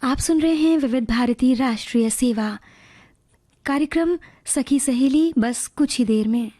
आप सुन रहे हैं विविध भारती राष्ट्रीय सेवा कार्यक्रम सखी सहेली, बस कुछ ही देर में।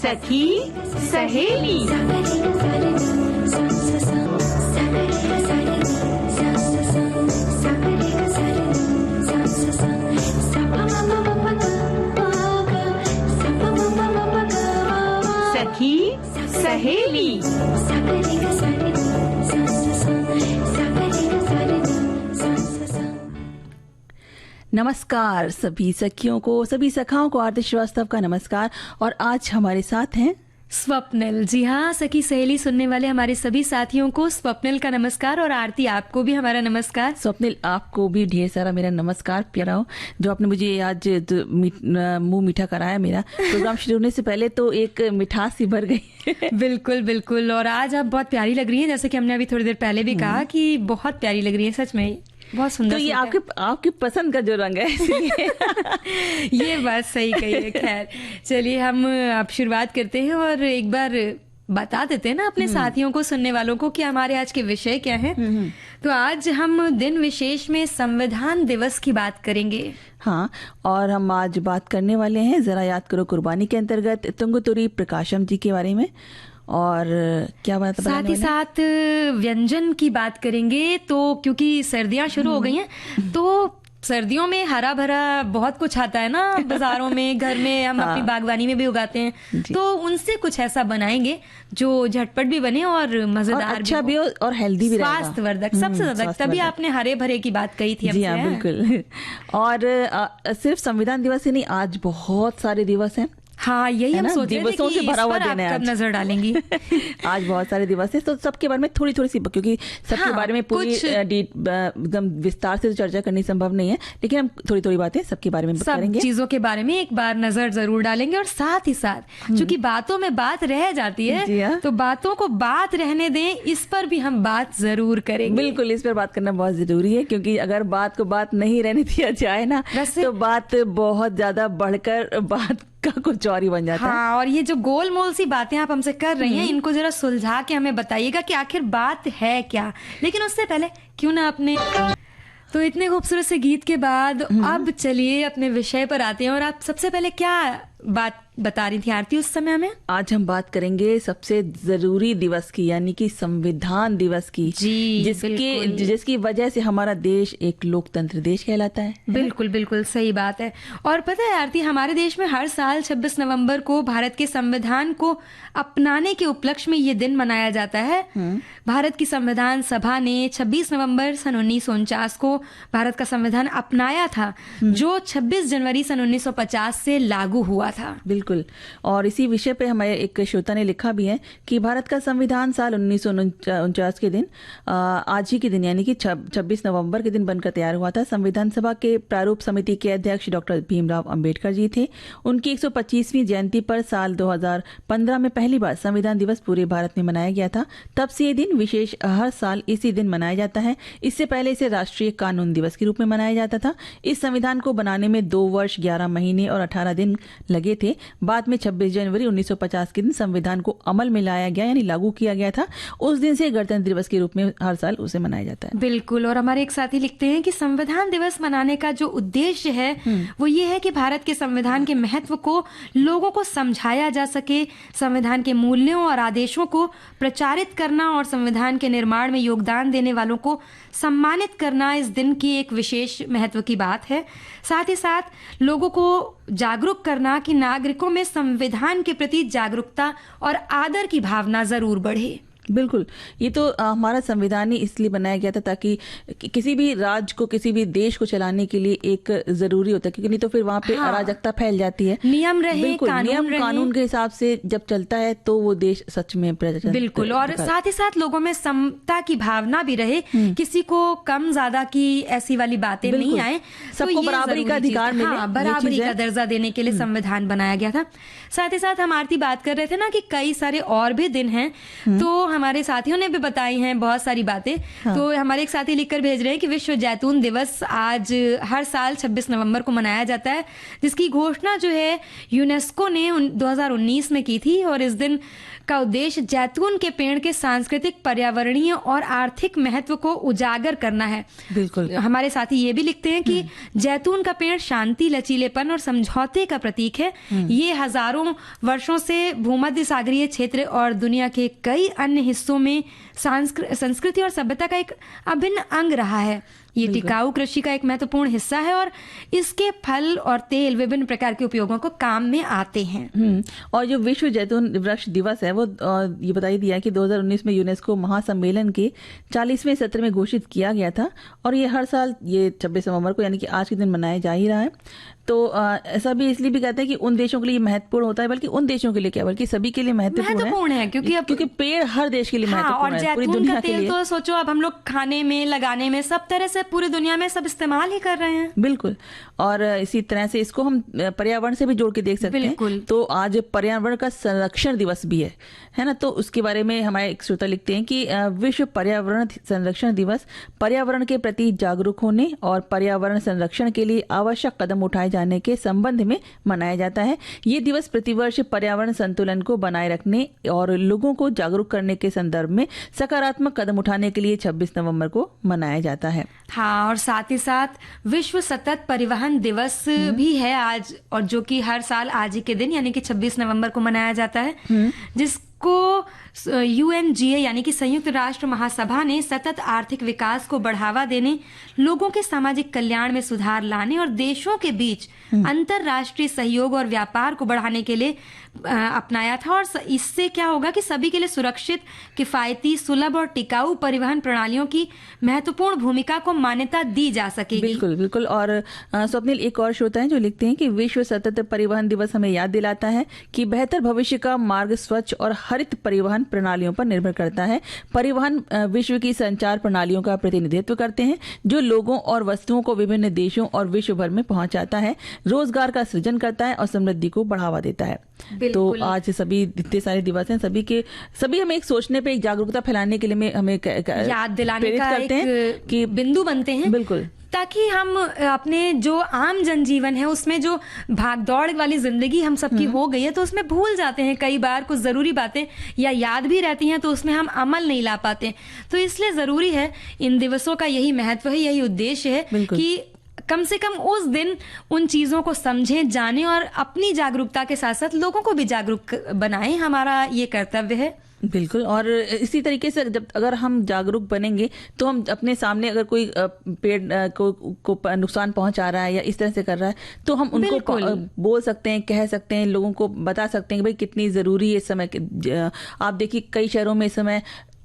सखी सहेली। सखी सहेली। नमस्कार सभी सखियों को, सभी सखाओं को आरती श्रीवास्तव का नमस्कार। और आज हमारे साथ हैं स्वप्निल। जी हाँ, सखी सहेली सुनने वाले हमारे सभी साथियों को स्वप्निल का नमस्कार, और आरती आपको भी हमारा नमस्कार। स्वप्निल, आपको भी ढेर सारा मेरा नमस्कार प्यारा, जो आपने मुझे आज मुंह मीठा कराया। मेरा प्रोग्राम शुरू होने से पहले तो एक मिठास सी भर गई। बिल्कुल बिल्कुल। और आज आप बहुत प्यारी लग रही हैं, जैसे कि हमने अभी थोड़ी देर पहले भी कहा कि बहुत प्यारी लग रही है, सच में बहुत सुंदर। तो ये आपकी पसंद का जो रंग है इसलिए। ये बात सही कही है। खैर चलिए, हम अब शुरुआत करते हैं और एक बार बता देते हैं ना अपने साथियों को, सुनने वालों को, कि हमारे आज के विषय क्या हैं। तो आज हम दिन विशेष में संविधान दिवस की बात करेंगे। हाँ, और हम आज बात करने वाले हैं जरा याद करो कुर्बानी के अंतर्गत तुंगतुरी प्रकाशम जी के बारे में। और क्या बात, साथ ही साथ व्यंजन की बात करेंगे। तो क्योंकि सर्दियां शुरू हो गई हैं, तो सर्दियों में हरा भरा बहुत कुछ आता है ना बाजारों में, घर में हम अपनी बागवानी में भी उगाते हैं। तो उनसे कुछ ऐसा बनाएंगे जो झटपट भी बने और मजेदार, और अच्छा भी हो और हेल्दी भी, स्वास्थ्यवर्धक सबसे ज्यादा। तभी आपने हरे भरे की बात कही थी। जी हाँ, बिल्कुल। और सिर्फ संविधान दिवस ही नहीं, आज बहुत सारे दिवस हैं। हाँ, यही हम सोच रहे थे कि से भरा हुआ दिन है, कब नजर डालेंगी। आज बहुत सारे दिवस है, तो सबके बारे में थोड़ी थोड़ी सी, क्योंकि सबके बारे में पूरी एकदम विस्तार से चर्चा करनी संभव नहीं है, लेकिन हम थोड़ी थोड़ी बातें सबके बारे में करेंगे। चीजों के बारे में एक बार नजर जरूर डालेंगे। और साथ ही साथ चूंकि बातों में बात रह जाती है, तो बातों को बात रहने दें, इस पर भी हम बात जरूर करेंगे। बिल्कुल, इस पर बात करना बहुत जरूरी है, क्योंकि अगर बात को बात नहीं रहने दिया जाए ना, तो बात बहुत ज्यादा बढ़कर बात का कुछ और ही बन जाता है। हाँ, और ये जो गोल मोल सी बातें आप हमसे कर रही हैं, इनको जरा सुलझा के हमें बताइएगा कि आखिर बात है क्या। लेकिन उससे पहले क्यों ना अपने, तो इतने खूबसूरत से गीत के बाद अब चलिए अपने विषय पर आते हैं। और आप सबसे पहले क्या बात बता रही थी आरती उस समय हमें? आज हम बात करेंगे सबसे जरूरी दिवस की, यानी कि संविधान दिवस की, जिसकी वजह से हमारा देश एक लोकतंत्र देश कहलाता है। बिल्कुल बिल्कुल सही बात है। और पता है आरती, हमारे देश में हर साल 26 नवंबर को भारत के संविधान को अपनाने के उपलक्ष्य में ये दिन मनाया जाता है। भारत की संविधान सभा ने 26 नवंबर सन 1949 को भारत का संविधान अपनाया था, जो 26 जनवरी सन 1950 से लागू हुआ था। बिल्कुल। और इसी विषय पे हमारे एक श्रोता ने लिखा भी है कि भारत का संविधान साल 1949 के दिन आज ही के दिन यानी कि 26 नवंबर के दिन बनकर तैयार हुआ था। संविधान सभा के प्रारूप समिति के अध्यक्ष डॉक्टर भीमराव अंबेडकर जी थे। उनकी 125वीं जयंती पर साल 2015 में पहली बार संविधान दिवस पूरे भारत में मनाया गया था। तब से ये दिन विशेष हर साल इसी दिन मनाया जाता है। इससे पहले इसे राष्ट्रीय कानून दिवस के रूप में मनाया जाता था। इस संविधान को बनाने में 2 वर्ष 11 महीने और 18 दिन लगे थे। बाद में 26 जनवरी 1950 के दिन संविधान को अमल में लाया गया यानी लागू किया गया था। उस दिन से गणतंत्र दिवस के रूप में हर साल उसे मनाया जाता है। बिल्कुल। और हमारे एक साथी लिखते हैं कि संविधान दिवस मनाने का जो उद्देश्य है वो ये है कि भारत के संविधान के महत्व को लोगों को समझाया जा सके, संविधान के मूल्यों और आदेशों को प्रचारित करना और संविधान के निर्माण में योगदान देने वालों को सम्मानित करना इस दिन की एक विशेष महत्व की बात है। साथ ही साथ लोगों को जागरूक करना कि नागरिकों में संविधान के प्रति जागरूकता और आदर की भावना जरूर बढ़े। बिल्कुल। ये तो हमारा संविधान ही इसलिए बनाया गया था ताकि किसी भी राज्य को, किसी भी देश को चलाने के लिए एक जरूरी होता है, क्योंकि नहीं तो फिर वहां पे अराजकता फैल जाती है। नियम रहे, कानून के हिसाब से जब चलता है तो वो देश सच में प्रजातंत्र। बिल्कुल। और साथ ही साथ लोगों में समता की भावना भी रहे, किसी को कम ज्यादा की ऐसी वाली बातें नहीं आए, सबको बराबरी का अधिकार मिले, बराबरी का दर्जा देने के लिए संविधान बनाया गया था। साथ ही साथ हम आरती बात कर रहे थे ना कि कई सारे और भी दिन हैं, तो हमारे साथियों ने भी बताई हैं बहुत सारी बातें। तो हमारे एक साथी लिखकर भेज रहे हैं कि विश्व जैतून दिवस आज हर साल 26 नवंबर को मनाया जाता है, जिसकी घोषणा जो है यूनेस्को ने 2019 में की थी। और इस दिन का उद्देश्य जैतून के पेड़ के सांस्कृतिक, पर्यावरणीय और आर्थिक महत्व को उजागर करना है। बिल्कुल। हमारे साथी ये भी लिखते हैं कि जैतून का पेड़ शांति, लचीलेपन और समझौते का प्रतीक है। ये हजारों वर्षों से भूमध्य सागरीय क्षेत्र और दुनिया के कई अन्य हिस्सों में संस्कृति और सभ्यता का एक अभिन्न अंग रहा है। ये टिकाऊ कृषि का एक महत्वपूर्ण हिस्सा है और इसके फल और तेल विभिन्न प्रकार के उपयोगों को काम में आते हैं। और जो विश्व जैतून वृक्ष दिवस है वो ये बताई दिया कि 2019 में यूनेस्को महासम्मेलन के 40वें सत्र में घोषित किया गया था और ये हर साल ये 26 नवंबर को यानी कि आज के दिन मनाया जा ही रहा है। तो ऐसा भी इसलिए भी कहते हैं कि उन देशों के लिए महत्वपूर्ण होता है, बल्कि उन देशों के लिए क्या बल्कि सभी के लिए महत्वपूर्ण है, क्योंकि पेड़ हर देश के लिए महत्वपूर्ण है, पूरी दुनिया के लिए। तो सोचो अब हम लोग खाने में, लगाने में, सब तरह से पूरी दुनिया में सब इस्तेमाल ही कर रहे हैं। बिल्कुल। और इसी तरह से इसको हम पर्यावरण से भी जोड़ के देख सकते हैं। तो आज पर्यावरण का संरक्षण दिवस भी है ना। तो उसके बारे में हमारे एक श्रोता लिखते हैं कि विश्व पर्यावरण संरक्षण दिवस पर्यावरण के प्रति जागरूक होने और पर्यावरण संरक्षण के लिए आवश्यक कदम उठाए जाने के संबंध में मनाया जाता है। ये दिवस प्रतिवर्ष पर्यावरण संतुलन को बनाए रखने और लोगों को जागरूक करने के संदर्भ में सकारात्मक कदम उठाने के लिए 26 नवंबर को मनाया जाता है। हाँ, और साथ ही साथ विश्व सतत परिवहन दिवस भी है आज, और जो कि हर साल आज ही के दिन यानी कि 26 नवंबर को मनाया जाता है, जिसको UNGA यानी कि संयुक्त राष्ट्र महासभा ने सतत आर्थिक विकास को बढ़ावा देने, लोगों के सामाजिक कल्याण में सुधार लाने और देशों के बीच अंतरराष्ट्रीय सहयोग और व्यापार को बढ़ाने के लिए अपनाया था। और इससे क्या होगा कि सभी के लिए सुरक्षित, किफायती, सुलभ और टिकाऊ परिवहन प्रणालियों की महत्वपूर्ण भूमिका को मान्यता दी जा सकेगी। बिल्कुल बिल्कुल। और स्वप्निल, एक और श्रोता है जो लिखते हैं कि विश्व सतत परिवहन दिवस हमें याद दिलाता है कि बेहतर भविष्य का मार्ग स्वच्छ और हरित परिवहन प्रणालियों पर निर्भर करता है। परिवहन विश्व की संचार प्रणालियों का प्रतिनिधित्व करते हैं जो लोगों और वस्तुओं को विभिन्न देशों और विश्व भर में पहुंचाता है, रोजगार का सृजन करता है और समृद्धि को बढ़ावा देता है। तो आज सभी इतने सारे दिवस हैं, सभी हमें एक सोचने पे, एक जागरूकता फैलाने के लिए हमें याद दिलाने का एक कि बिंदु बनते हैं। बिल्कुल। ताकि हम अपने जो आम जनजीवन है उसमें जो भागदौड़ वाली जिंदगी हम सबकी हो गई है, तो उसमें भूल जाते हैं कई बार कुछ जरूरी बातें, या याद भी रहती हैं तो उसमें हम अमल नहीं ला पाते। तो इसलिए जरूरी है, इन दिवसों का यही महत्व है, यही उद्देश्य है कि कम से कम उस दिन उन चीजों को समझें, जानें और अपनी जागरूकता के साथ साथ लोगों को भी जागरूक बनाएं। हमारा ये कर्तव्य है। बिल्कुल। और इसी तरीके से जब अगर हम जागरूक बनेंगे तो हम अपने सामने अगर कोई पेड़ को नुकसान पहुंचा रहा है या इस तरह से कर रहा है तो हम उनको बोल सकते हैं, कह सकते हैं, लोगों को बता सकते हैं कि भाई कितनी जरूरी है इस समय। आप देखिए कई शहरों में इस समय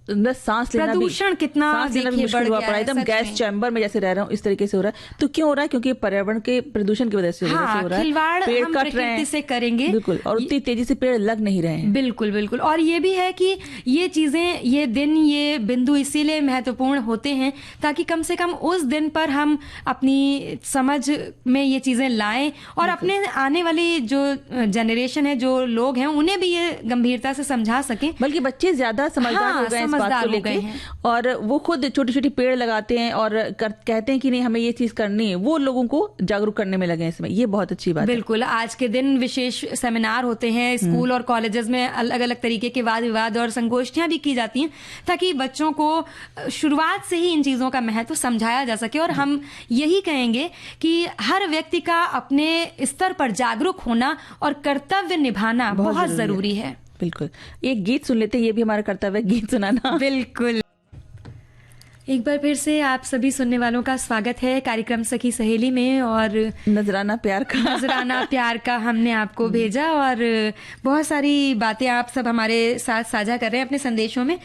अंदर सांस लेना भी, प्रदूषण कितना सांस लेना भी देखिए मुश्किल बढ़ हुआ गया पड़ा है। है, एकदम सच गैस में। चैम्बर में जैसे रह रहा हूँ इस तरीके से हो रहा है। तो क्यों हो रहा है? क्योंकि पर्यावरण के प्रदूषण की वजह से हाँ, हो रहा है। खिलवाड़ पेड़ हम कट रहे प्रकृति हैं से करेंगे। बिल्कुल, और उतनी तेजी से पेड़ लग नहीं रहे हैं। बिल्कुल बिल्कुल। और ये भी है कि ये चीजें, ये दिन, ये बिंदु इसीलिए महत्वपूर्ण होते हैं ताकि कम से कम उस दिन पर हम अपनी समझ में ये चीजें लाएं और अपने आने वाली जो जनरेशन है, जो लोग हैं, उन्हें भी ये गंभीरता से समझा सकें। बल्कि बच्चे ज्यादा समझदार हाँ, हो गए हैं इस बात समझदार को हो लेके, गए हैं। और वो खुद छोटी छोटी पेड़ लगाते हैं और कहते हैं कि नहीं हमें ये चीज करनी है। वो लोगों को जागरूक करने में लगे हैं इसमें। ये बहुत अच्छी बात है। बिल्कुल। आज के दिन विशेष सेमिनार होते हैं स्कूल और कॉलेजेस में, अलग अलग तरीके के वाद विवाद और संगोष्ठियां भी की जाती हैं ताकि बच्चों को शुरुआत से ही इन चीजों का महत्व समझाया जा सके। और हम यही कहेंगे कि हर व्यक्ति का अपने स्तर पर जागरूक होना और कर्तव्य निभाना बहुत जरूरी है। बिल्कुल। एक गीत सुन लेते हैं, ये भी हमारा कर्तव्य है गीत सुनाना। बिल्कुल। एक बार फिर से आप सभी सुनने वालों का स्वागत है कार्यक्रम सखी सहेली में। और नजराना प्यार का नजराना प्यार का हमने आपको भेजा और बहुत सारी बातें आप सब हमारे साथ साझा कर रहे हैं अपने संदेशों में।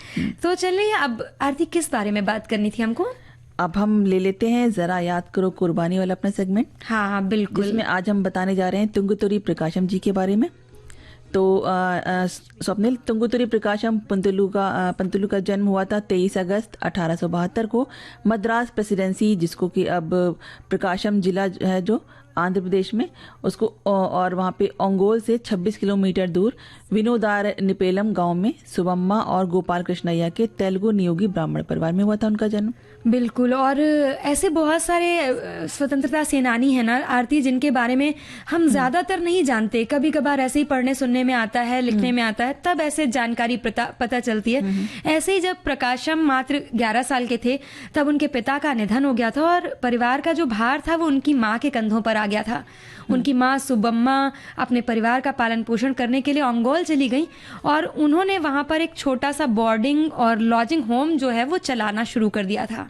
तो चलिए, अब आरती किस बारे में बात करनी थी हमको? अब हम ले लेते हैं जरा याद करो कुर्बानी वाला अपना सेगमेंट। हाँ बिल्कुल। जिसमें आज हम बताने जा रहे हैं तुंगतुरी प्रकाशम जी के बारे में। तो स्वप्निल, तुंगतुरी प्रकाशम पंतुलू का जन्म हुआ था 23 अगस्त 1872 को मद्रास प्रेसिडेंसी, जिसको कि अब प्रकाशम जिला है जो आंध्र प्रदेश में, उसको, और वहाँ पे ओंगोल से 26 किलोमीटर दूर विनोदार निपेलम गांव में सुबम्मा और गोपाल कृष्णैया के तेलुगु नियोगी ब्राह्मण परिवार में हुआ था उनका जन्म। बिल्कुल। और ऐसे बहुत सारे स्वतंत्रता सेनानी हैं ना आरती, जिनके बारे में हम ज्यादातर नहीं जानते। कभी कभार ऐसे ही पढ़ने सुनने में आता है, लिखने में आता है, तब ऐसे जानकारी पता चलती है। ऐसे ही जब प्रकाशम मात्र 11 साल के थे तब उनके पिता का निधन हो गया था और परिवार का जो भार था वो उनकी माँ के कंधों पर आ गया था। उनकी माँ सुबम्मा अपने परिवार का पालन पोषण करने के लिए ओंगोल चली गई और उन्होंने वहां पर एक छोटा सा बोर्डिंग और लॉजिंग होम जो है वो चलाना शुरू कर दिया था।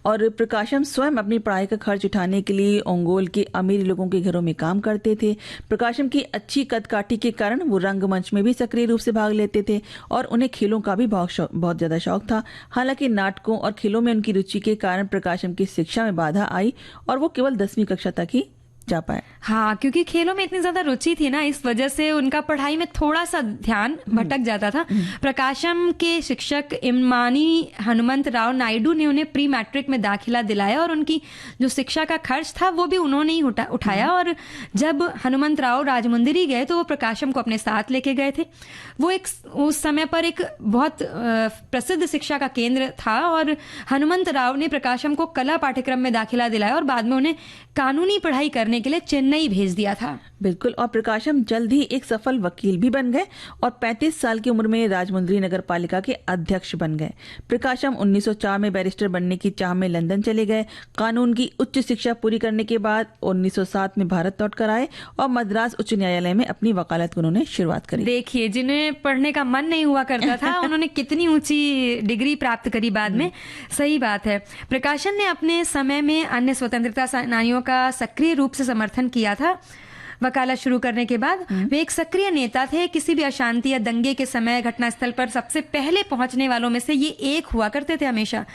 और प्रकाशम स्वयं अपनी पढ़ाई का खर्च उठाने के लिए ओंगोल के अमीर लोगों के घरों में काम करते थे। प्रकाशम की अच्छी कदकाठी के कारण वो रंगमंच में भी सक्रिय रूप से भाग लेते थे और उन्हें खेलों का भी बहुत ज्यादा शौक था। हालांकि नाटकों और खेलों में उनकी रुचि के कारण प्रकाशम की शिक्षा में बाधा आई और वो केवल 10वीं कक्षा तक ही जा पाए। हाँ, क्योंकि खेलों में इतनी ज्यादा रुचि थी ना, इस वजह से उनका पढ़ाई में थोड़ा सा ध्यान भटक जाता था। प्रकाशम के शिक्षक इमानी हनुमंत राव नायडू ने उन्हें प्री मैट्रिक में दाखिला दिलाया और उनकी जो शिक्षा का खर्च था वो भी उन्होंने ही उठाया। और जब हनुमंत राव राजमुंदरी गए तो वो प्रकाशम को अपने साथ लेके गए थे। वो उस समय पर एक बहुत प्रसिद्ध शिक्षा का केंद्र था और हनुमंत राव ने प्रकाशम को कला पाठ्यक्रम में दाखिला दिलाया और बाद में उन्हें कानूनी पढ़ाई करने के लिए चेन्नई भेज दिया था। बिल्कुल। और प्रकाशम जल्द ही एक सफल वकील भी बन गए और 35 साल की उम्र में राजमुंदरी नगर पालिका के अध्यक्ष बन गए। प्रकाशम 1904 में बैरिस्टर बनने की चाह में लंदन चले गए। कानून की उच्च शिक्षा पूरी करने के बाद 1907 में भारत लौट कर आए और मद्रास उच्च न्यायालय में अपनी वकालत की उन्होंने शुरुआत करी। देखिए, जिन्हें पढ़ने का मन नहीं हुआ करता था उन्होंने कितनी ऊंची डिग्री प्राप्त करी बाद में। सही बात है। प्रकाशम ने अपने समय में अन्य स्वतंत्रता सेनानियों का सक्रिय रूप से समर्थन किया था। वकालत शुरू करने के बाद वे एक सक्रिय नेता थे। किसी भी अशांति या दंगे के समय घटनास्थल पर सबसे पहले पहुंचने वालों में से ये एक हुआ करते थे हमेशा।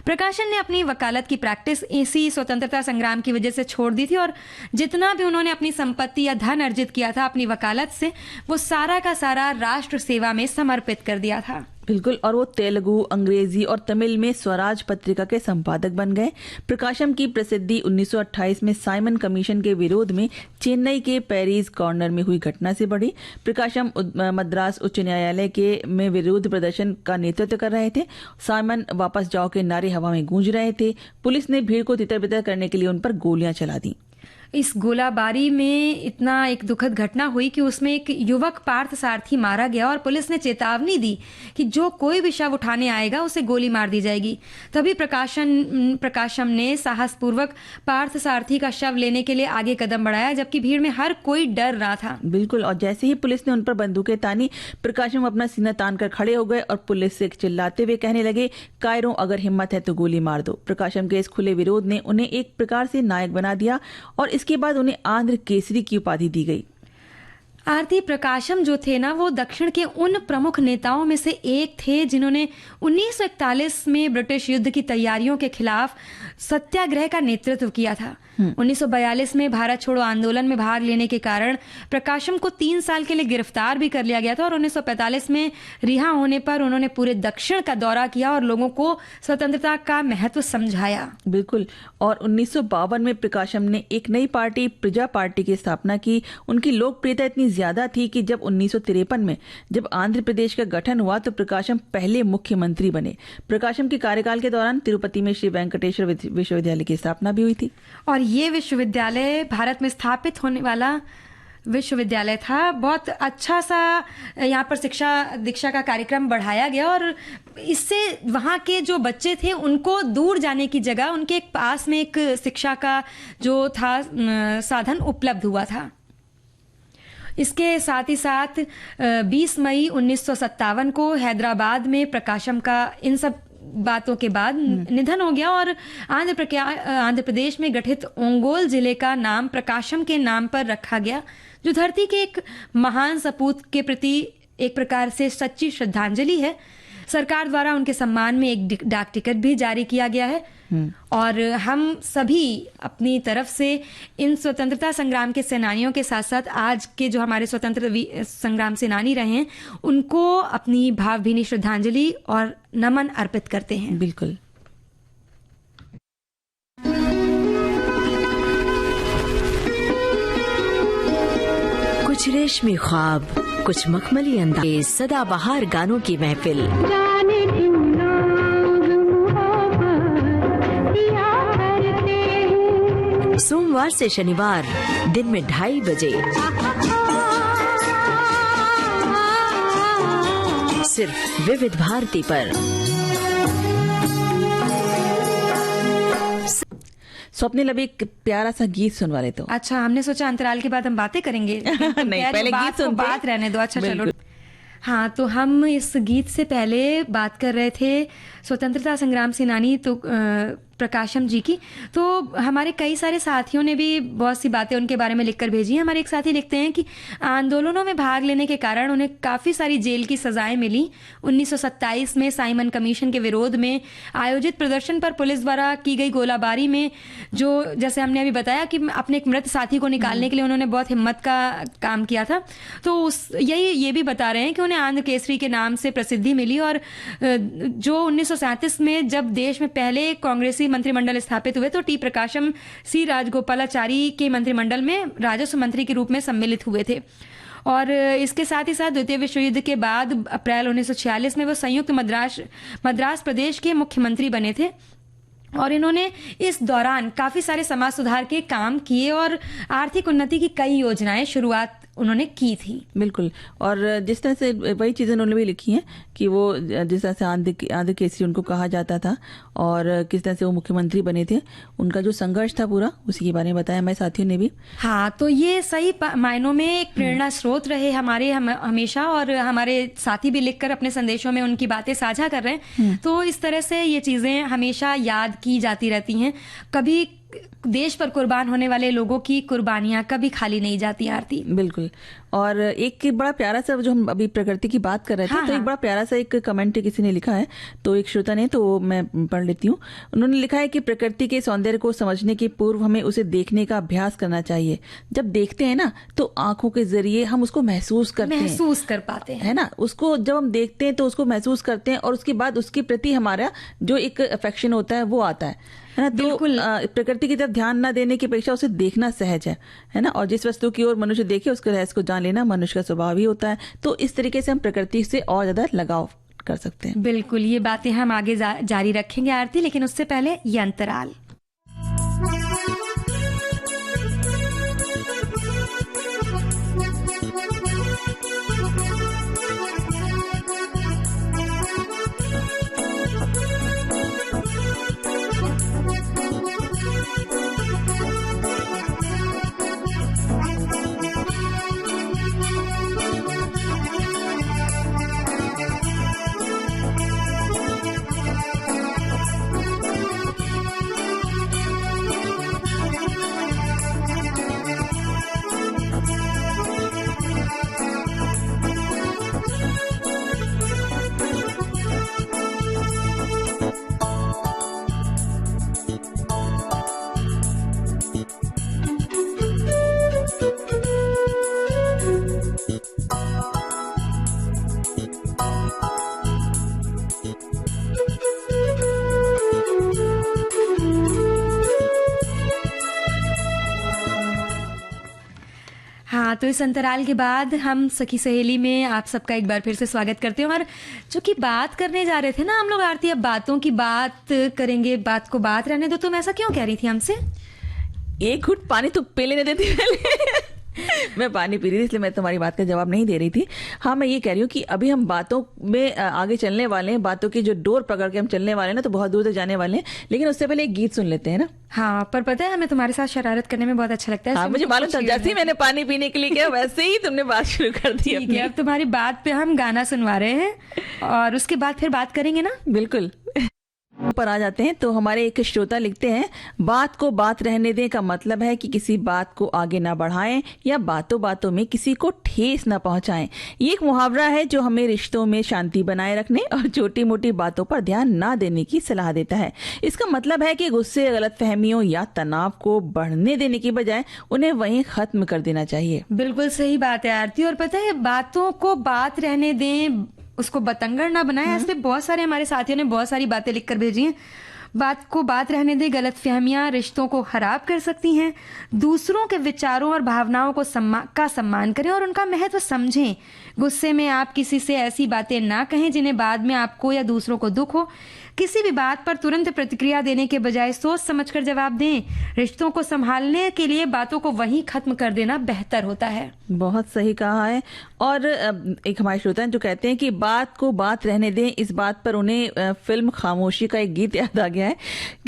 प्रकाशम ने अपनी वकालत की प्रैक्टिस इसी स्वतंत्रता संग्राम की वजह से छोड़ दी थी और जितना भी उन्होंने अपनी संपत्ति या धन अर्जित किया था अपनी वकालत से, वो सारा का सारा राष्ट्र सेवा में समर्पित कर दिया था। बिल्कुल। और वो तेलुगु, अंग्रेजी और तमिल में स्वराज पत्रिका के संपादक बन गए। प्रकाशम की प्रसिद्धि 1928 में साइमन कमीशन के विरोध में चेन्नई के पेरिस कॉर्नर में हुई घटना से बढ़ी। प्रकाशम मद्रास उच्च न्यायालय के में विरोध प्रदर्शन का नेतृत्व कर रहे थे। साइमन वापस जाओ के नारे हवा में गूंज रहे थे। पुलिस ने भीड़ को तितर बितर करने के लिए उन पर गोलियां चला दी। इस गोलाबारी में इतना एक दुखद घटना हुई कि उसमें एक युवक पार्थ सारथी मारा गया और पुलिस ने चेतावनी दी कि जो कोई भी शव उठाने आएगा उसे गोली मार दी जाएगी। तभी प्रकाशम ने साहसपूर्वक पार्थ सारथी का शव लेने के लिए आगे कदम बढ़ाया, जबकि भीड़ में हर कोई डर रहा था। बिल्कुल। और जैसे ही पुलिस ने उन पर बंदूकें तानी, प्रकाशम अपना सीना तान कर खड़े हो गए और पुलिस से चिल्लाते हुए कहने लगे, कायरों, अगर हिम्मत है तो गोली मार दो। प्रकाशम के इस खुले विरोध ने उन्हें एक प्रकार से नायक बना दिया और इसके बाद उन्हें आंध्र केसरी की उपाधि दी गई। आरती प्रकाशम जो थे ना, वो दक्षिण के उन प्रमुख नेताओं में से एक थे जिन्होंने 1941 में ब्रिटिश युद्ध की तैयारियों के खिलाफ सत्याग्रह का नेतृत्व किया था। 1942 में भारत छोड़ो आंदोलन में भाग लेने के कारण प्रकाशम को 3 साल के लिए गिरफ्तार भी कर लिया गया था और 1945 में रिहा होने पर उन्होंने पूरे दक्षिण का दौरा किया और लोगों को स्वतंत्रता का महत्व समझाया। बिल्कुल। और 1952 में प्रकाशम ने एक नई पार्टी प्रजा पार्टी की स्थापना की। उनकी लोकप्रियता इतनी ज्यादा थी कि जब 1953 में जब आंध्र प्रदेश का गठन हुआ तो प्रकाशम पहले मुख्यमंत्री बने। प्रकाशम के कार्यकाल के दौरान तिरुपति में श्री वेंकटेश्वर विश्वविद्यालय की स्थापना भी हुई थी। और ये विश्वविद्यालय भारत में स्थापित होने वाला विश्वविद्यालय था। बहुत अच्छा सा यहाँ पर शिक्षा दीक्षा का कार्यक्रम बढ़ाया गया और इससे वहाँ के जो बच्चे थे उनको दूर जाने की जगह उनके पास में एक शिक्षा का जो था साधन उपलब्ध हुआ था। इसके साथ ही साथ 20 मई 1957 को हैदराबाद में प्रकाशम का इन सब बातों के बाद निधन हो गया और आंध्र प्रदेश में गठित ओंगोल जिले का नाम प्रकाशम के नाम पर रखा गया, जो धरती के एक महान सपूत के प्रति एक प्रकार से सच्ची श्रद्धांजलि है। सरकार द्वारा उनके सम्मान में एक डाक टिकट भी जारी किया गया है और हम सभी अपनी तरफ से इन स्वतंत्रता संग्राम के सेनानियों के साथ साथ आज के जो हमारे स्वतंत्रता संग्राम सेनानी रहे हैं उनको अपनी भावभीनी श्रद्धांजलि और नमन अर्पित करते हैं। बिल्कुल। कुछ रेशमी ख्वाब, कुछ मखमली अंदाज, सदाबहार गानों की महफिल। सोमवार से शनिवार दिन में 2:30 बजे सिर्फ विविध भारती पर। स्वप्निल अभी एक प्यारा सा गीत सुनवा रहे तो। अच्छा, हमने सोचा अंतराल के बाद हम बातें करेंगे। नहीं, पहले गीत सुनते। बात रहने दो। अच्छा चलो। हाँ, तो हम इस गीत से पहले बात कर रहे थे स्वतंत्रता संग्राम सेनानी तो प्रकाशम जी की। तो हमारे कई सारे साथियों ने भी बहुत सी बातें उनके बारे में लिखकर भेजी हैं। हमारे एक साथी लिखते हैं कि आंदोलनों में भाग लेने के कारण उन्हें काफ़ी सारी जेल की सजाएं मिली। 1927 में साइमन कमीशन के विरोध में आयोजित प्रदर्शन पर पुलिस द्वारा की गई गोलाबारी में जो जैसे हमने अभी बताया कि अपने एक मृत साथी को निकालने के लिए उन्होंने बहुत हिम्मत का काम किया था। तो ये भी बता रहे हैं कि उन्हें आंध्र केसरी के नाम से प्रसिद्धि मिली और जो 1937 में जब देश में पहले कांग्रेसी मंत्रिमंडल स्थापित हुए तो टी प्रकाशम सी राजगोपालाचारी के मंत्रिमंडल में राजस्व मंत्री के रूप में सम्मिलित हुए थे। और इसके साथ ही साथ द्वितीय विश्व युद्ध के बाद अप्रैल 1946 में वो संयुक्त मद्रास प्रदेश के मुख्यमंत्री बने थे और इन्होंने इस दौरान काफी सारे समाज सुधार के काम किए और आर्थिक उन्नति की कई योजनाएं शुरुआत उन्होंने की थी। बिल्कुल। और जिस तरह से वही चीज़ें उन्होंने भी लिखी हैं कि वो जिस तरह से आंध्र केसरी उनको कहा जाता था और किस तरह से वो मुख्यमंत्री बने थे, उनका जो संघर्ष था पूरा उसी के बारे में बताया हमारे साथियों ने भी। हाँ, तो ये सही मायनों में एक प्रेरणा स्रोत रहे हमारे हमेशा और हमारे साथी भी लिखकर अपने संदेशों में उनकी बातें साझा कर रहे हैं। तो इस तरह से ये चीज़ें हमेशा याद की जाती रहती हैं। कभी देश पर कुर्बान होने वाले लोगों की कुर्बानियां कभी खाली नहीं जाती आरती। बिल्कुल। और एक बड़ा प्यारा सा जो हम अभी प्रकृति की बात कर रहे थे, तो एक बड़ा प्यारा सा एक कमेंट किसी ने लिखा है, तो एक श्रोता ने, तो मैं पढ़ लेती हूँ। उन्होंने लिखा है कि प्रकृति के सौंदर्य को समझने के पूर्व हमें उसे देखने का अभ्यास करना चाहिए। जब देखते हैं ना तो आंखों के जरिए हम उसको महसूस कर पाते हैं, है ना। उसको जब हम देखते हैं तो उसको महसूस करते हैं और उसके बाद उसके प्रति हमारा जो एक अफेक्शन होता है वो आता है ना। तो प्रकृति की तरफ ध्यान न देने की अपेक्षा उसे देखना सहज है ना। और जिस वस्तु की ओर मनुष्य देखे उसके रहस्य को जान लेना मनुष्य का स्वभाव ही होता है। तो इस तरीके से हम प्रकृति से और ज्यादा लगाव कर सकते हैं। बिल्कुल, ये बातें हम आगे जारी रखेंगे आरती, लेकिन उससे पहले ये अंतराल। तो इस अंतराल के बाद हम सखी सहेली में आप सबका एक बार फिर से स्वागत करते हैं। और जो कि बात करने जा रहे थे ना हम लोग आरती, अब बातों की बात करेंगे, बात को बात रहने दो। तुम ऐसा क्यों कह रही थी हमसे? एक घुट पानी तो पी लेने देती पहले। मैं पानी पी रही थी, इसलिए मैं तुम्हारी बात का जवाब नहीं दे रही थी। हाँ, मैं ये कह रही हूँ कि अभी हम बातों में आगे चलने वाले हैं, बातों की जो डोर पकड़ के हम चलने वाले हैं ना, तो बहुत दूर तक जाने वाले हैं। लेकिन उससे पहले एक गीत सुन लेते हैं ना। हाँ, पर पता है हमें तुम्हारे साथ शरारत करने में बहुत अच्छा लगता है। हाँ, मुझे मालूम था, जैसे ही मैंने पानी पीने के लिए किया वैसे ही तुमने बात शुरू कर दी। ठीक है, अब तुम्हारी बात पे हम गाना सुनवा रहे हैं और उसके बाद फिर बात करेंगे ना। बिल्कुल। पर आ जाते हैं तो हमारे एक श्रोता लिखते हैं, बात को बात रहने दें का मतलब है कि किसी बात को आगे ना बढ़ाएं या बातों बातों में किसी को ठेस ना पहुंचाएं। ये एक मुहावरा है जो हमें रिश्तों में शांति बनाए रखने और छोटी मोटी बातों पर ध्यान ना देने की सलाह देता है। इसका मतलब है कि गुस्से, गलतफहमियों या तनाव को बढ़ने देने की बजाय उन्हें वहीं खत्म कर देना चाहिए। बिल्कुल सही बात है आरती। और पता है, बातों को बात रहने दें, उसको बतंगड़ ना बनाए। ऐसे बहुत सारे हमारे साथियों ने बहुत सारी बातें लिखकर भेजी हैं। बात को बात रहने दें, गलतफहमियां रिश्तों को खराब कर सकती हैं। दूसरों के विचारों और भावनाओं को सम्मान करें और उनका महत्व समझें। गुस्से में आप किसी से ऐसी बातें ना कहें जिन्हें बाद में आपको या दूसरों को दुख हो। किसी भी बात पर तुरंत प्रतिक्रिया देने के बजाय सोच समझकर जवाब दें। रिश्तों को संभालने के लिए बातों को वहीं खत्म कर देना बेहतर होता है। बहुत सही कहा है। और एक हमारे श्रोता हैं जो कहते हैं कि बात को बात रहने दें, इस बात पर उन्हें फिल्म खामोशी का एक गीत याद आ गया है।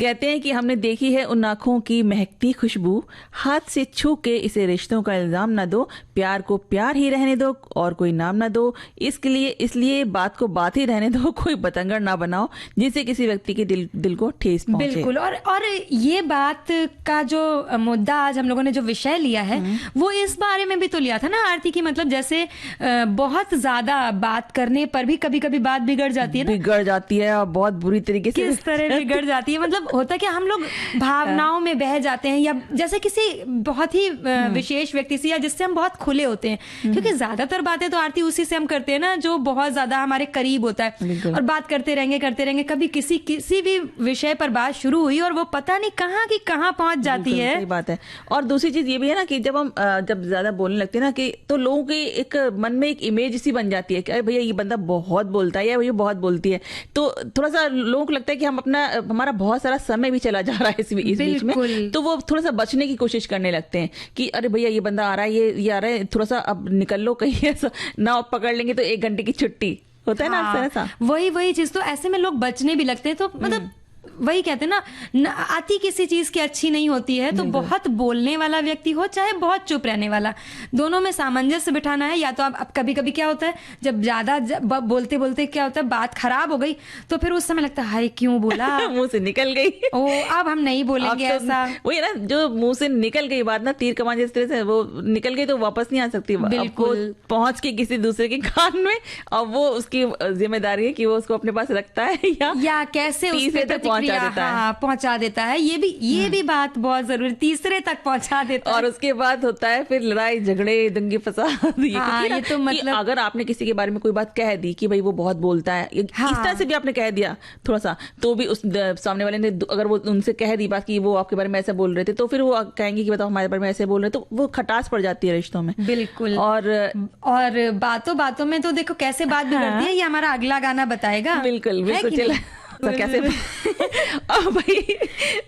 कहते हैं कि हमने देखी है उन आंखों की महकती खुशबू, हाथ से छू के इसे रिश्तों का इल्जाम ना दो, प्यार को प्यार ही रहने दो और कोई नाम ना दो। इसलिए बात को बात ही रहने दो, कोई बतंगड़ ना बनाओ जिससे किसी व्यक्ति के दिल को ठेस पहुंचे। बिल्कुल। और ये बात का जो मुद्दा आज हम लोगों ने जो विषय लिया है वो इस बारे में भी तो लिया था ना आरती, की मतलब जैसे बहुत ज्यादा बात करने पर भी कभी कभी बात बिगड़ जाती है ना। बिगड़ जाती है और बहुत बुरी तरीके से। किस तरह बिगड़ जाती है? मतलब होता है कि हम लोग भावनाओं में बह जाते हैं, या जैसे किसी बहुत ही विशेष व्यक्ति से या जिससे हम बहुत खुले होते हैं, क्योंकि ज्यादातर बातें तो आरती उसी से हम करते हैं ना जो बहुत ज्यादा हमारे करीब होता है। और बात करते रहेंगे, कभी किसी भी विषय पर बात शुरू हुई और वो पता नहीं कहाँ की कहाँ पहुंच जाती है। सही बात है। और दूसरी चीज ये भी है ना कि जब ज्यादा बोलने लगते हैं ना कि तो लोगों के एक मन में एक इमेज सी बन जाती है कि अरे भैया ये बंदा बहुत बोलता है या भैया बहुत बोलती है, तो थोड़ा सा लोगों को लगता है कि हमारा बहुत सारा समय भी चला जा रहा है इस बीच में, तो वो थोड़ा सा बचने की कोशिश करने लगते हैं कि अरे भैया ये बंदा आ रहा है, ये आ रहा है, थोड़ा सा अब निकल लो, कहीं ऐसा ना पकड़ लेंगे तो 1 घंटे की छुट्टी होता है ना। हाँ, ऐसा वही चीज, तो ऐसे में लोग बचने भी लगते हैं। तो मतलब वही कहते हैं ना, आती किसी चीज की अच्छी नहीं होती है। तो बहुत बोलने वाला व्यक्ति हो चाहे बहुत चुप रहने वाला, दोनों में सामंजस्य बिठाना है। या तो अब कभी कभी क्या होता है, जब ज्यादा बोलते बोलते क्या होता है, बात खराब हो गई तो फिर उस समय लगता है हाय क्यों बोला, मुंह से निकल गई, ओ अब हम नहीं बोलेंगे। तो ऐसा वही ना, जो मुंह से निकल गई बात ना, तीर कमान जिस तरह से वो निकल गई तो वापस नहीं आ सकती। बिल्कुल। पहुंच के किसी दूसरे के कान में, और वो उसकी जिम्मेदारी है कि वो उसको अपने पास रखता है या कैसे उस तीसरे पे तक पहुंचा देता है। पहुंचा देता है। ये भी बात बहुत जरूरी, तीसरे तक पहुंचा देता है। और उसके बाद होता है फिर लड़ाई झगड़े दंगे फसाद। ये तो मतलब अगर आपने किसी के बारे में कोई बात कह दी कि भाई वो बहुत बोलता है, इस तरह से भी आपने कह दिया थोड़ा सा, तो भी उस सामने वाले ने अगर वो उनसे कह दी बात कि वो आपके बारे में ऐसे बोल रहे थे, तो फिर वो कहेंगे कि बताओ हमारे बारे में ऐसे बोल रहे, तो वो खटास पड़ जाती है रिश्तों में। बिल्कुल। और बातों बातों में तो देखो कैसे बात बिगड़ती है, ये हमारा अगला गाना बताएगा। बिल्कुल चला तो कैसे भाई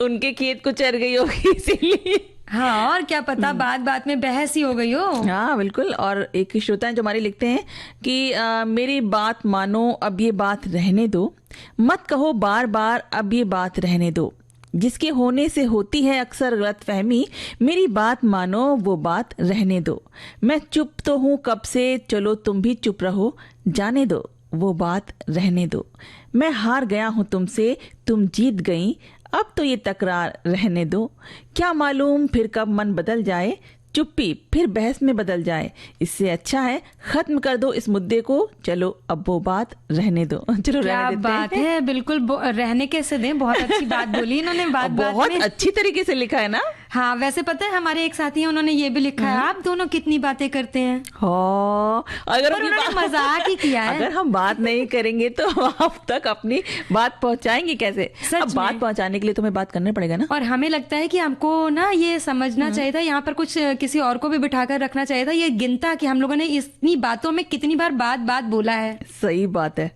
उनके खेत को चर गई होगी इसीलिए। हाँ, और क्या पता बात बात में बहस ही हो गई हो। हाँ बिल्कुल। और एक श्रोता है जो हमारे लिखते हैं कि मेरी बात मानो, अब ये बात रहने दो, मत कहो बार बार, अब ये बात रहने दो, जिसके होने से होती है अक्सर गलतफहमी, मेरी बात मानो वो बात रहने दो, मैं चुप तो हूँ कब से, चलो तुम भी चुप रहो, जाने दो वो बात रहने दो, मैं हार गया हूँ तुमसे, तुम जीत गई, अब तो ये तकरार रहने दो, क्या मालूम फिर कब मन बदल जाए, चुप्पी फिर बहस में बदल जाए, इससे अच्छा है खत्म कर दो इस मुद्दे को, चलो अब वो बात रहने दो। चलो क्या रहने देते बात हैं। है, बिल्कुल रहने कैसे दें, बहुत अच्छी बात बोली इन्होंने। बात बहुत में अच्छी तरीके से लिखा है ना। हाँ, वैसे पता है हमारे एक साथी हैं, उन्होंने ये भी लिखा है, आप दोनों कितनी बातें करते हैं। हाँ, अगर पर उन्होंने मजाक ही किया है। अगर हम बात नहीं करेंगे तो आप तक अपनी बात पहुंचाएंगे कैसे? सच अब बात में। पहुंचाने के लिए तो हमें बात करना पड़ेगा ना। और हमें लगता है कि हमको ना ये समझना चाहिए था, यहाँ पर कुछ किसी और को भी बिठाकर रखना चाहिए था, ये गिनता कि हम लोगों ने इतनी बातों में कितनी बार बात बोला है। सही बात है।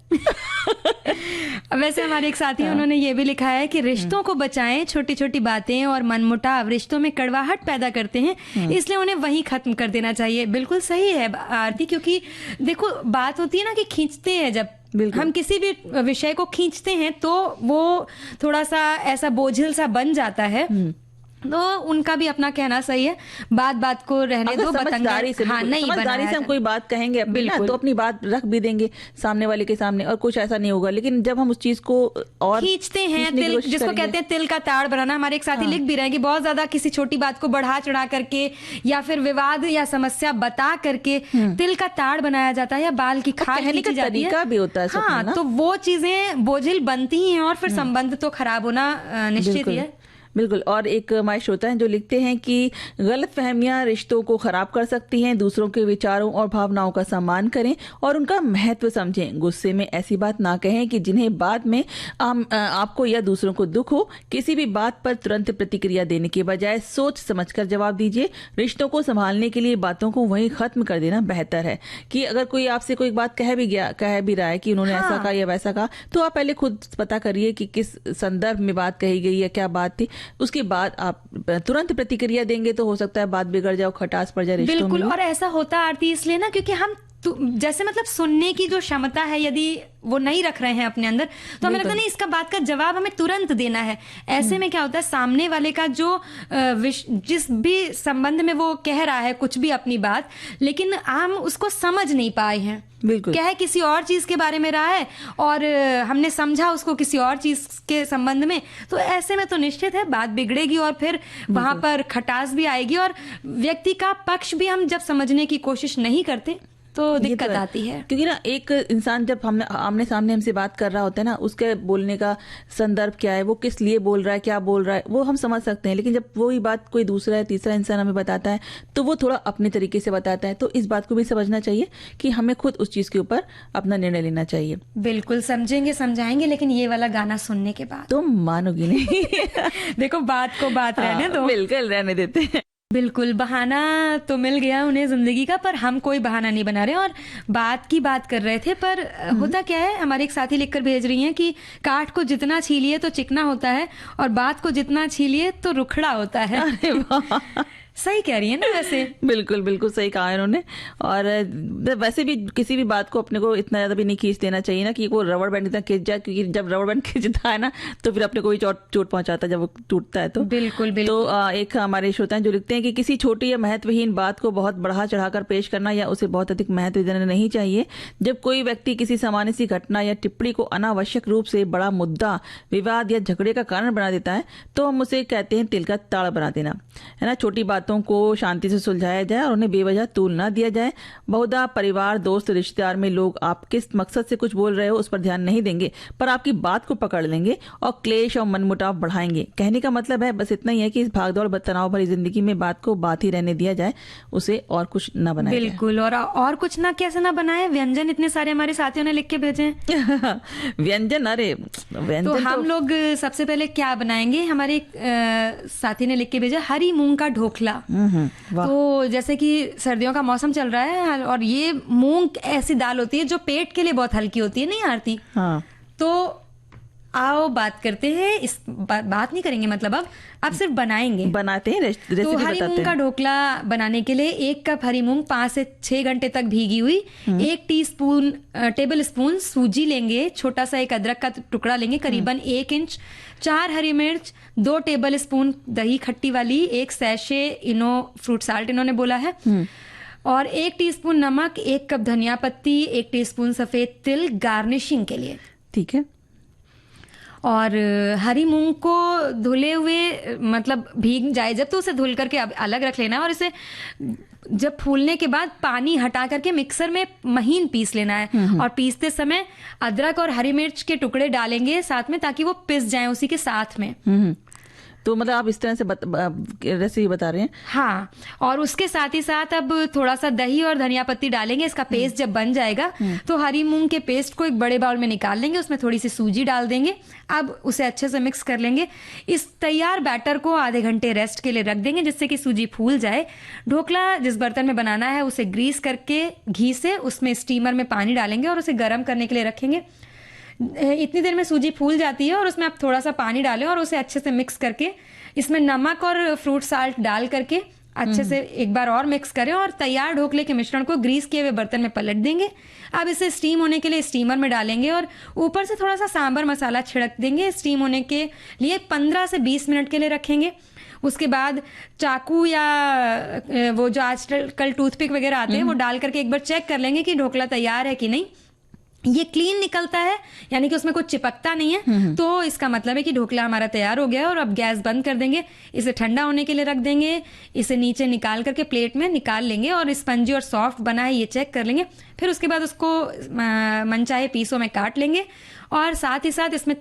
वैसे हमारे एक साथी हैं, उन्होंने ये भी लिखा है कि रिश्तों को बचाएं, छोटी छोटी बातें और मनमुटाव रिश्तों में कड़वाहट पैदा करते हैं, इसलिए उन्हें वहीं खत्म कर देना चाहिए। बिल्कुल सही है आरती, क्योंकि देखो बात होती है ना कि खींचते हैं, जब हम किसी भी विषय को खींचते हैं तो वो थोड़ा सा ऐसा बोझिल सा बन जाता है। तो उनका भी अपना कहना सही है, बात बात को रहने दो, समझदारी से, हाँ, नहीं समझदारी से हम कोई बात कहेंगे अपनी ना, बिल्कुल। तो अपनी बात रख भी देंगे सामने वाले के सामने और कुछ ऐसा नहीं होगा। लेकिन जब हम उस चीज को और खींचते हैं, खींचने की तिल कोशिश जिसको करेंगे- कहते हैं तिल का ताड़ बनाना, हमारे एक साथी लिख भी रहे हैं कि बहुत ज्यादा किसी छोटी बात को बढ़ा चढ़ा करके या फिर विवाद या समस्या बता करके तिल का ताड़ बनाया जाता है या बाल की खाल कहने का खींची जाती है। तरीका भी होता है सब में हाँ, ना। तो वो चीजें बोझिल बनती ही हैं और फिर संबंध तो खराब होना निश्चित ही है। बिल्कुल। और एक हमारे श्रोता हैं जो लिखते हैं कि गलत फहमियां रिश्तों को खराब कर सकती हैं, दूसरों के विचारों और भावनाओं का सम्मान करें और उनका महत्व समझें। गुस्से में ऐसी बात ना कहें कि जिन्हें बाद में आपको या दूसरों को दुख हो। किसी भी बात पर तुरंत प्रतिक्रिया देने के बजाय सोच समझकर जवाब दीजिए। रिश्तों को संभालने के लिए बातों को वहीं खत्म कर देना बेहतर है। कि अगर कोई आपसे कोई बात कह भी रहा है कि उन्होंने ऐसा कहा या वैसा कहा, तो आप पहले खुद पता करिए कि किस संदर्भ में बात कही गई या क्या बात थी। उसके बाद आप तुरंत प्रतिक्रिया देंगे तो हो सकता है बात बिगड़ जाए, खटास पड़ जाए रिश्तों में। बिल्कुल। और ऐसा होता आरती इसलिए ना क्योंकि हम जैसे मतलब सुनने की जो क्षमता है यदि वो नहीं रख रहे हैं अपने अंदर, तो हमें लगता नहीं इसका बात का जवाब हमें तुरंत देना है। ऐसे में क्या होता है, सामने वाले का जो जिस भी संबंध में वो कह रहा है कुछ भी अपनी बात, लेकिन हम उसको समझ नहीं पाए हैं। बिल्कुल। क्या है, किसी और चीज के बारे में रहा है और हमने समझा उसको किसी और चीज के संबंध में, तो ऐसे में तो निश्चित है बात बिगड़ेगी और फिर वहां पर खटास भी आएगी और व्यक्ति का पक्ष भी हम जब समझने की कोशिश नहीं करते तो दिक्कत आती है। क्योंकि ना एक इंसान जब आमने सामने हमसे बात कर रहा होता है ना, उसके बोलने का संदर्भ क्या है, वो किस लिए बोल रहा है, क्या बोल रहा है, वो हम समझ सकते हैं। लेकिन जब वही बात कोई दूसरा या तीसरा इंसान हमें बताता है तो वो थोड़ा अपने तरीके से बताता है। तो इस बात को भी समझना चाहिए कि हमें खुद उस चीज के ऊपर अपना निर्णय लेना चाहिए। बिल्कुल, समझेंगे समझाएंगे, लेकिन ये वाला गाना सुनने के बाद तुम मानोगी नहीं। देखो बात को बात रहने दो। बिल्कुल रहने देते हैं। बिल्कुल, बहाना तो मिल गया उन्हें जिंदगी का, पर हम कोई बहाना नहीं बना रहे और बात की बात कर रहे थे। पर होता क्या है, हमारे एक साथी लिखकर भेज रही हैं कि काठ को जितना छीलिए तो चिकना होता है और बात को जितना छीलिए तो रुखड़ा होता है। अरे वाह, सही कह रही है ना वैसे। बिल्कुल बिल्कुल सही कहा इन्होंने। और वैसे भी किसी भी बात को अपने को इतना ज्यादा भी नहीं खींच देना चाहिए ना कि वो रबड़ बैंड इतना खींच जाए, क्योंकि जब रबड़ बैंड खींचता है ना तो फिर अपने को भी चोट पहुंचाता है जब वो टूटता है। तो बिल्कुल बिल्कुल। तो एक हमारे श्रोता हैं जो लिखते हैं कि किसी छोटी या महत्वहीन बात को बहुत बढ़ा चढ़ाकर पेश करना या उसे बहुत अधिक महत्व देना नहीं चाहिए। जब कोई व्यक्ति किसी सामान्य सी घटना या टिप्पणी को अनावश्यक रूप से बड़ा मुद्दा, विवाद या झगड़े का कारण बना देता है तो हम उसे कहते हैं तिल का ताड़ बना देना, है ना। छोटी बातों को शांति से सुलझाया जाए और उन्हें बेवजह तूल ना दिया जाए। बहुधा परिवार, दोस्त, रिश्तेदार में लोग आप किस मकसद से कुछ बोल रहे हो उस पर ध्यान नहीं देंगे, पर आपकी बात को पकड़ लेंगे और क्लेश और मनमुटाव बढ़ाएंगे। कहने का मतलब है बस इतना ही है कि इस भागदौड़ तनाव भरी जिंदगी में बात को बात ही रहने दिया जाए, उसे और कुछ ना बनाया जाए। बिल्कुल। और कुछ ना कैसे ना बनाए। व्यंजन इतने सारे हमारे साथियों ने लिख के भेजे हैं। व्यंजन, अरे व्यंजन तो हम लोग सबसे पहले क्या बनाएंगे, हमारे एक साथी ने लिख के भेजा हरी मूंग का ढोकला। तो जैसे कि सर्दियों का मौसम चल रहा है और ये मूंग ऐसी दाल होती है जो पेट के लिए बहुत हल्की होती है, नहीं आरती? हाँ। तो आओ बात करते हैं, इस बात नहीं करेंगे, मतलब अब सिर्फ बनाते हैं। रेसिपी तो हरी मूंग का ढोकला बनाने के लिए 1 कप हरी मूंग 5 से 6 घंटे तक भीगी हुई, 1 टेबल स्पून सूजी लेंगे, छोटा सा एक अदरक का टुकड़ा लेंगे करीबन 1 इंच, 4 हरी मिर्च, 2 टेबल स्पून दही खट्टी वाली, 1 सैशे इनो फ्रूट साल्ट इन्होंने बोला है, और 1 टीस्पून नमक, 1 कप धनिया पत्ती, 1 टीस्पून सफेद तिल गार्निशिंग के लिए। ठीक है। और हरी मूंग को धुले हुए मतलब भीग जाए जब, तो उसे धुल करके अलग रख लेना है और इसे जब फूलने के बाद पानी हटा करके मिक्सर में महीन पीस लेना है। और पीसते समय अदरक और हरी मिर्च के टुकड़े डालेंगे साथ में ताकि वो पिस जाएं उसी के साथ में। तो मतलब आप इस तरह से रेसिपी बता रहे हैं। हाँ, और उसके साथ ही साथ अब थोड़ा सा दही और धनिया पत्ती डालेंगे। इसका पेस्ट जब बन जाएगा तो हरी मूंग के पेस्ट को एक बड़े बाउल में निकाल लेंगे, उसमें थोड़ी सी सूजी डाल देंगे। अब उसे अच्छे से मिक्स कर लेंगे। इस तैयार बैटर को आधे घंटे रेस्ट के लिए रख देंगे, जिससे कि सूजी फूल जाए। ढोकला जिस बर्तन में बनाना है उसे ग्रीस करके घी से उसमें स्टीमर में पानी डालेंगे और उसे गर्म करने के लिए रखेंगे। इतनी देर में सूजी फूल जाती है और उसमें आप थोड़ा सा पानी डालें और उसे अच्छे से मिक्स करके इसमें नमक और फ्रूट साल्ट डाल करके अच्छे से एक बार और मिक्स करें और तैयार ढोकले के मिश्रण को ग्रीस किए हुए बर्तन में पलट देंगे। अब इसे स्टीम होने के लिए स्टीमर में डालेंगे और ऊपर से थोड़ा सा सांभर मसाला छिड़क देंगे। स्टीम होने के लिए 15 से 20 मिनट के लिए रखेंगे। उसके बाद चाकू या वो जो आजकल टूथपिक वगैरह आते हैं वो डाल करके एक बार चेक कर लेंगे कि ढोकला तैयार है कि नहीं। ये क्लीन निकलता है, यानी कि उसमें कुछ चिपकता नहीं है, तो इसका मतलब है कि ढोकला हमारा तैयार हो गया है। और अब गैस बंद कर देंगे, इसे ठंडा होने के लिए रख देंगे। इसे नीचे निकाल करके प्लेट में निकाल लेंगे और स्पंजी और सॉफ्ट बना है ये चेक कर लेंगे। फिर उसके बाद उसको मनचाहे पीसों में काट लेंगे और साथ ही साथ इसमें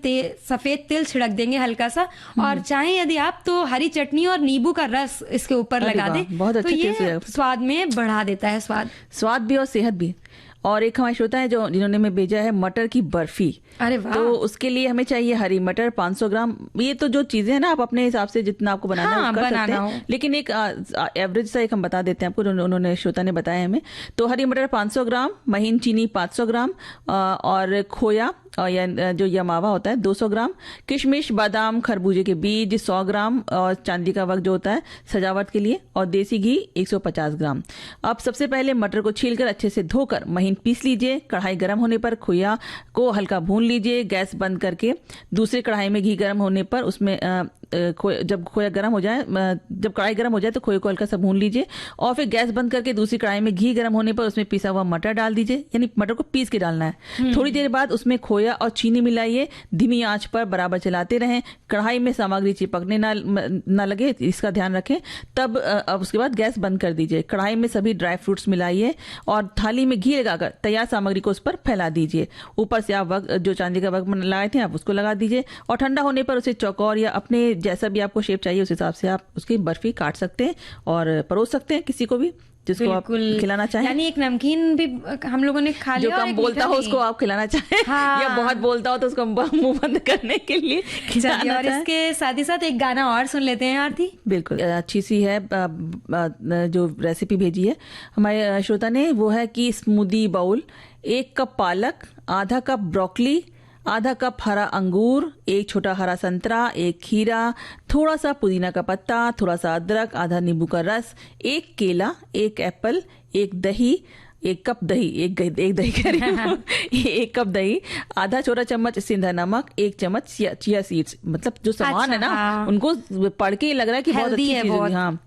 सफेद तिल छिड़क देंगे हल्का सा, और चाहे यदि आप तो हरी चटनी और नींबू का रस इसके ऊपर लगा दें, बहुत तो अच्छा ये स्वाद में बढ़ा देता है, स्वाद भी और सेहत भी। और एक हमारे श्रोता है जिन्होंने में भेजा है मटर की बर्फी। अरे वाह। तो उसके लिए हमें चाहिए हरी मटर 500 ग्राम। ये तो जो चीजें हैं ना, आप अपने हिसाब से जितना आपको बनाना है वो कर सकते हैं, लेकिन एक एवरेज सा एक हम बता देते हैं आपको, उन्होंने श्रोता ने बताया हमें। तो हरी मटर 500 ग्राम, महीन चीनी 500 ग्राम, और खोया और या जो यमावा होता है 200 ग्राम, किशमिश, बादाम, खरबूजे के बीज 100 ग्राम, और चांदी का वक्त जो होता है सजावट के लिए, और देसी घी 150 ग्राम। अब सबसे पहले मटर को छीलकर अच्छे से धोकर महीन पीस लीजिए। कढ़ाई गर्म होने पर खोया को हल्का भून लीजिए। गैस बंद करके दूसरी कढ़ाई में घी गर्म होने पर उसमें जब खोया गर्म हो जाए, जब कढ़ाई गर्म हो जाए तो खोए को हल्का सा भून लीजिए और फिर गैस बंद करके दूसरी कढ़ाई में घी गर्म होने पर उसमें पिसा हुआ मटर डाल दीजिए, यानी मटर को पीस के डालना है। थोड़ी देर बाद उसमें खोया और चीनी मिलाइए। धीमी आंच पर बराबर चलाते रहें। कढ़ाई में सामग्री चिपकने ना लगे, इसका ध्यान रखें। तब अब उसके बाद गैस बंद कर दीजिए। कढ़ाई में सभी ड्राई फ्रूट्स मिलाइए और थाली में घी लगाकर तैयार सामग्री को उस पर फैला दीजिए। ऊपर से आप जो चांदी का वक्त लगाए थे आप उसको लगा दीजिए और ठंडा होने पर उसे चौकोर या अपने जैसा भी आपको शेप चाहिए उस हिसाब से आप उसकी बर्फी काट सकते हैं और परोस सकते हैं किसी को भी जिसको आप खिलाना चाहें। यानी एक नमकीन भी हम लोगों ने खा लिया, जो कम बोलता हो उसको आप खिलाना चाहें, हाँ। या बहुत बोलता हो तो उसको मुंह बंद करने के लिए खिलाना और इसके साथ ही साथ एक गाना और सुन लेते हैं आरती। बिल्कुल अच्छी सी है जो रेसिपी भेजी है हमारे श्रोता ने, वो है कि स्मूदी बाउल, 1 कप पालक, आधा कप ब्रोकली, आधा कप हरा अंगूर, 1 छोटा हरा संतरा, 1 खीरा, थोड़ा सा पुदीना का पत्ता, थोड़ा सा अदरक, आधा नींबू का रस, 1 केला, 1 एप्पल, 1 दही, 1 कप दही, एक दही कह रही हूँ 1 कप दही, आधा छोटा चम्मच सिंधा नमक, 1 चम्मच चिया सीड्स। मतलब जो सामान है ना, हाँ। उनको पढ़ के लग रहा है कि बहुत अच्छी चीज है। हाँ,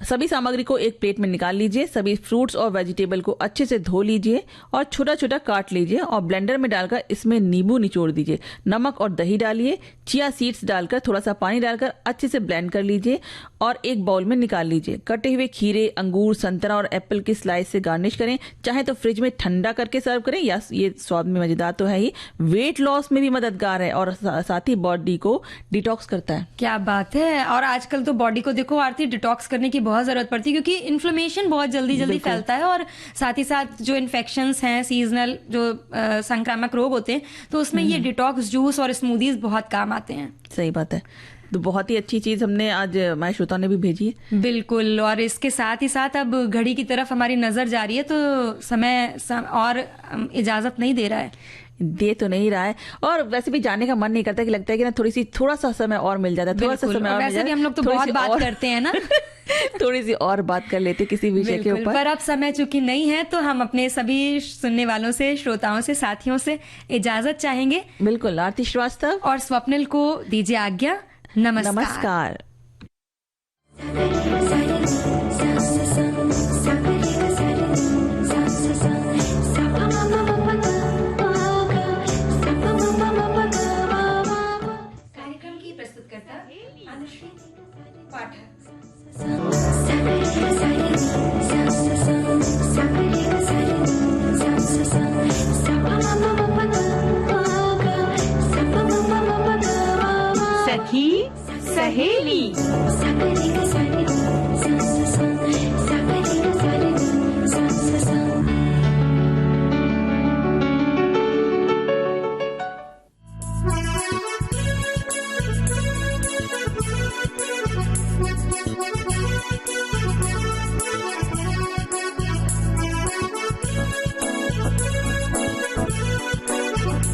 सभी सामग्री को एक प्लेट में निकाल लीजिए। सभी फ्रूट्स और वेजिटेबल को अच्छे से धो लीजिए और छोटा छोटा काट लीजिए और ब्लेंडर में डालकर इसमें नींबू निचोड़ दीजिए। नमक और दही डालिए, चिया सीड्स डालकर थोड़ा सा पानी डालकर अच्छे से ब्लेंड कर लीजिए और एक बाउल में निकाल लीजिए। कटे हुए खीरे, अंगूर, संतरा और एप्पल की स्लाइस से गार्निश करें। चाहे तो फ्रिज में ठंडा करके सर्व करें, या ये स्वाद में मजेदार तो है ही, वेट लॉस में भी मददगार है और साथ ही बॉडी को डिटॉक्स करता है। क्या बात है। और आजकल तो बॉडी को देखो आरती डिटॉक्स करने की बहुत जरूरत पड़ती है, क्योंकि इन्फ्लेमेशन बहुत जल्दी फैलता है और साथ ही साथ जो इन्फेक्शंस हैं, सीजनल जो संक्रामक रोग होते हैं, तो उसमें ये डिटॉक्स जूस और स्मूदीज बहुत काम आते हैं। सही बात है। तो बहुत ही अच्छी चीज हमने आज हमारे श्रोता ने भी भेजी है। बिल्कुल। और इसके साथ ही साथ अब घड़ी की तरफ हमारी नजर जा रही है, तो समय और इजाजत नहीं दे रहा है, दे तो नहीं रहा है, और वैसे भी जाने का मन नहीं करता, कि लगता है कि ना थोड़ा सा समय और मिल जाता है, थोड़ा सा समय और वैसे भी हम लोग तो बहुत बात करते हैं ना थोड़ी सी और बात कर लेते किसी विषय के ऊपर। पर अब समय चूंकि नहीं है, तो हम अपने सभी सुनने वालों से, श्रोताओं से, साथियों से इजाजत चाहेंगे। बिल्कुल। आरती श्रीवास्तव और स्वप्निल को दीजिए आज्ञा। नमस्कार। कार्यक्रम की प्रस्तुतकर्ता अनुश्री पाठक।